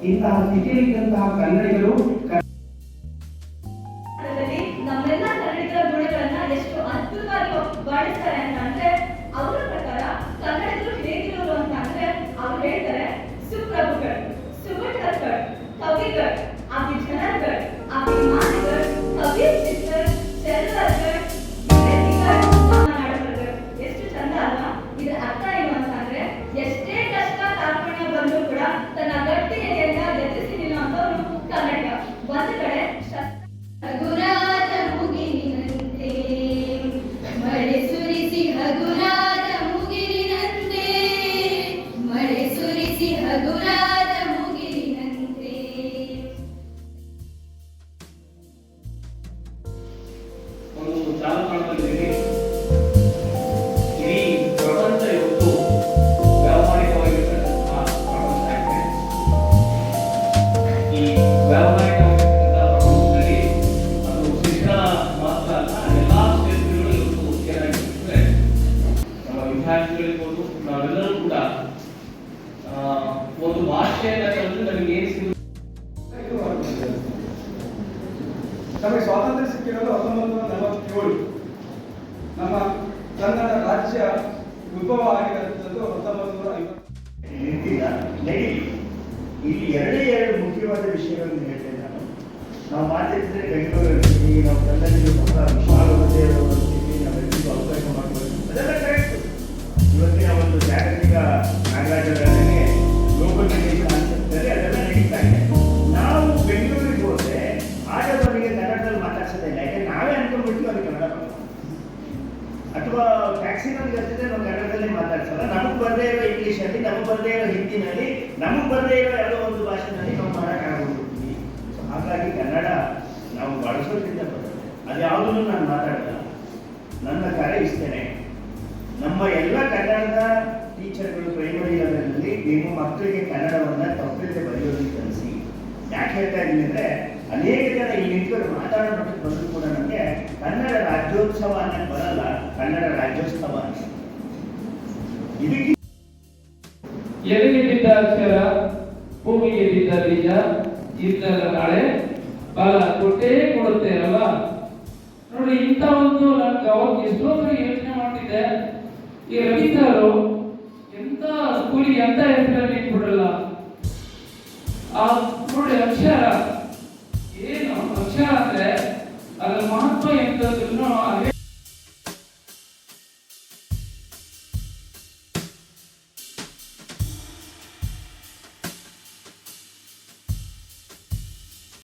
ಇಂತಹ ಸ್ಥಿತಿಯಲ್ಲಿದ್ದಂತಹ ಕನ್ನಡಿಗರು ನಮ್ಮೆಲ್ಲ ಕನ್ನಡಿಗರ ಗುಣಗಳನ್ನ ಎಷ್ಟು ಅದ್ಭುತವಾಗಿ ಬಳಸ್ತಾರೆ ಅಂತ ಅಂದ್ರೆ ಅವರ ಪ್ರಕಾರ ಕನ್ನಡಿಗರು ಹೇಗಿರೋರು ಅಂತ ಅಂದ್ರೆ ಅವ್ರು ಹೇಳ್ತಾರೆ ಸುಪ್ರಭುಗಳು, ಸುಗಂಧಗಳು, ಕವಿಗಳು, ಅಭಿಜನಗಳು, ಅಭಿಮಾನಿಗಳು, ಕವಿಚಿತ್ರರು, ಚೆಲ್ಲರ್ಗಳು, ಮಾತನಾಡೋರು. ಎಷ್ಟು ಚಂದ ಅಲ್ವಾ? ಇದರ ಅರ್ಥ ಏನು ಅಂತ ಅಂದ್ರೆ ಎಷ್ಟೇ ಕಷ್ಟ ಕಾರ್ಪಣ್ಯ ಬಂದರೂ ಕೂಡ ತನ್ನ ಗಟ್ಟಿ ಎದೆಯನ್ನ ಎದುರಿಸಿ ನಿಲ್ಲುವಂತವ್ರು ಕನ್ನಡಿಗ. ಒಂದು ಕಡೆ ಹಗುರಾದ ಮುಗಿಲಿನಂತೆ ಮಳೆ ಸುರಿಸಿ ಹಗುರಾದ ಮುಗಿಲಿನಂತೆ ಮಳೆ ಸುರಿಸಿ ಹಗುರಾದ ಮುಗಿಲಿನಂತೆ. ಒಂದು ಜಾಲತಾಣದಲ್ಲಿ ಇಡೀ ಪ್ರಪಂಚ ಇವತ್ತು ವ್ಯಾವಹಾರಿಕವಾಗಿರ್ತಕ್ಕಂತಹ ಪ್ರಪಂಚ ಆಗಿದೆ. ಈ ವ್ಯಾವಹಾರಿಕವಾಗಿರ್ತಕ್ಕಂತಹ ಪ್ರಪಂಚದಲ್ಲಿ ಅದು ಶಿಕ್ಷಣ ಮಾತ್ರ ಅಲ್ಲ, ಎಲ್ಲಾ ಕ್ಷೇತ್ರಗಳು ಇವತ್ತು ಏನಾಗಿರ್ತದೆ, ನಮ್ಮ ವಿದ್ಯಾರ್ಥಿಗಳಿರ್ಬೋದು, ನಾವೆಲ್ಲರೂ ಕೂಡ ಒಂದು ಭಾಷೆಯನ್ನ ಕಲಿತು ನಮಗೆ ಏನು ಸಿಗುತ್ತೆ. ನಮಗೆ ಸ್ವಾತಂತ್ರ್ಯ ಸಿಕ್ಕಿರೋದು 1947. ನಮ್ಮ ಕನ್ನಡ ರಾಜ್ಯ ಉದ್ಭವ ಆಗಿರುವಂಥದ್ದು 1950. ನಿಂತಿಲ್ಲ, ನಡೀಲಿ. ಇಲ್ಲಿ ಎರಡು ಮುಖ್ಯವಾದ ವಿಷಯಗಳನ್ನು ಹೇಳ್ತೇನೆ ನಾನು. ನಾವು ಮಾತಾಡಿದ್ರೆ ಬೆಂಗಳೂರಲ್ಲಿ ನಾವು ಕನ್ನಡಿಗರು ಬಹಳ ವಿಶಾಲತೆಯ ಸ್ಥಿತಿ ನಾವೆಲ್ಲರಿಗೂ ಅವಕಾಶ ಮಾಡಬೇಕು, ಅದೆಲ್ಲ ಕರೆಕ್ಟ್. ಇವತ್ತಿನ ಒಂದು ಜಾಗತಿಕ ನಾಗರಾಜರೇ ಗ್ಲೋಬಲ್ ಕಾನ್ಸೆಪ್ಟಲ್ಲಿ ಅದೆಲ್ಲ ನಡೀತಾ ಇದೆ. ನಾವು ಬೆಂಗಳೂರಿಗೆ ಹೋದ್ರೆ ಆಗ ಅವರಿಗೆ ಕನ್ನಡದಲ್ಲಿ ಮಾತಾಡ್ಸೋದೇ ಇಲ್ಲ. ಯಾಕೆ ನಾವೇ ಅನ್ಕೊಂಡ್ಬಿಟ್ಟು ಅವ್ರಿಗೆ ಕನ್ನಡ ಬರಲ್ಲ, ಅಥವಾ ಟ್ಯಾಕ್ಸಿನಲ್ಲಿ ಇರ್ತದೆ ನಾವು ಕನ್ನಡದಲ್ಲಿ ಮಾತಾಡ್ಸಲ್ಲ. ನಮಗೆ ಬರದೇ ಇರೋ ಇಂಗ್ಲೀಷಲ್ಲಿ, ನಮಗೆ ಬರದೇ ಇರೋ ಹಿಂದಿನಲ್ಲಿ, ನಮಗೆ ಬರದೇ ಇರೋ ಯಾವುದೋ ಒಂದು ಭಾಷೆನಲ್ಲಿ ನಾವು ಮಾಡೋಕ್ಕಾಗ್ಬಿಡ್ತೀವಿ. ಸೊ ಹಾಗಾಗಿ ಕನ್ನಡ ನಾವು ಬಳಸೋದ್ರಿಂದ ಬರುತ್ತೆ. ಅದು ಯಾವುದನ್ನು ನಾನು ಮಾತಾಡಲ್ಲ. ನನ್ನ ಕಾರ್ಯ ಇಷ್ಟೇನೆ, ನಮ್ಮ ಎಲ್ಲ ಕನ್ನಡದ ಟೀಚರ್ಗಳು ಪ್ರೈಮರಿ ಲೆವೆಲ್ನಲ್ಲಿ ನೀವು ಮಕ್ಕಳಿಗೆ ಕನ್ನಡವನ್ನು ತಪ್ಪಿಲ್ಲದೆ ಬರೆಯೋದಕ್ಕೆ ಕಲಿಸಿ. ಯಾಕೆ ಹೇಳ್ತಾ ಇದ್ದೀನಿ ಅಂದರೆ, ಅನೇಕ ಜನ ಈ ನಿಂತವರು ಮಾತಾಡೋದಕ್ಕೆ ಬಂದರೂ ಕೂಡ ನಮಗೆ ಕನ್ನಡ ರಾಜ್ಯೋತ್ಸವ ಅನ್ನೋದು ಬರಲ್ಲ, ಕನ್ನಡ ರಾಜ್ಯೋತ್ಸವ ಅಂತ. ಇದಕ್ಕೆ ಎಲೆಗೆ ಬಿದ್ದ ಅಕ್ಷರ ಭೂಮಿಗೆ ಬಿದ್ದ ಬೀಜ ಇದ್ದರ ನಾಳೆ ಫಲ ಕೊಟ್ಟೇ ಕೊಡುತ್ತೆ ಅಲ್ವಾ? ನೋಡಿ, ಇಂಥ ಒಂದು ನನ್ಗೆ ಅವಾಗ ಎಷ್ಟೊಂದು ಯೋಚನೆ ಮಾಡ್ತಿದ್ದೆ, ಈ ರವೀಂದ್ರರು ಎಂತ ಸ್ಕೂಲಿಗೆ ಎಂತ ಹೆಸರಲ್ಲಿ ಇಟ್ಬಿಡಲ್ಲ.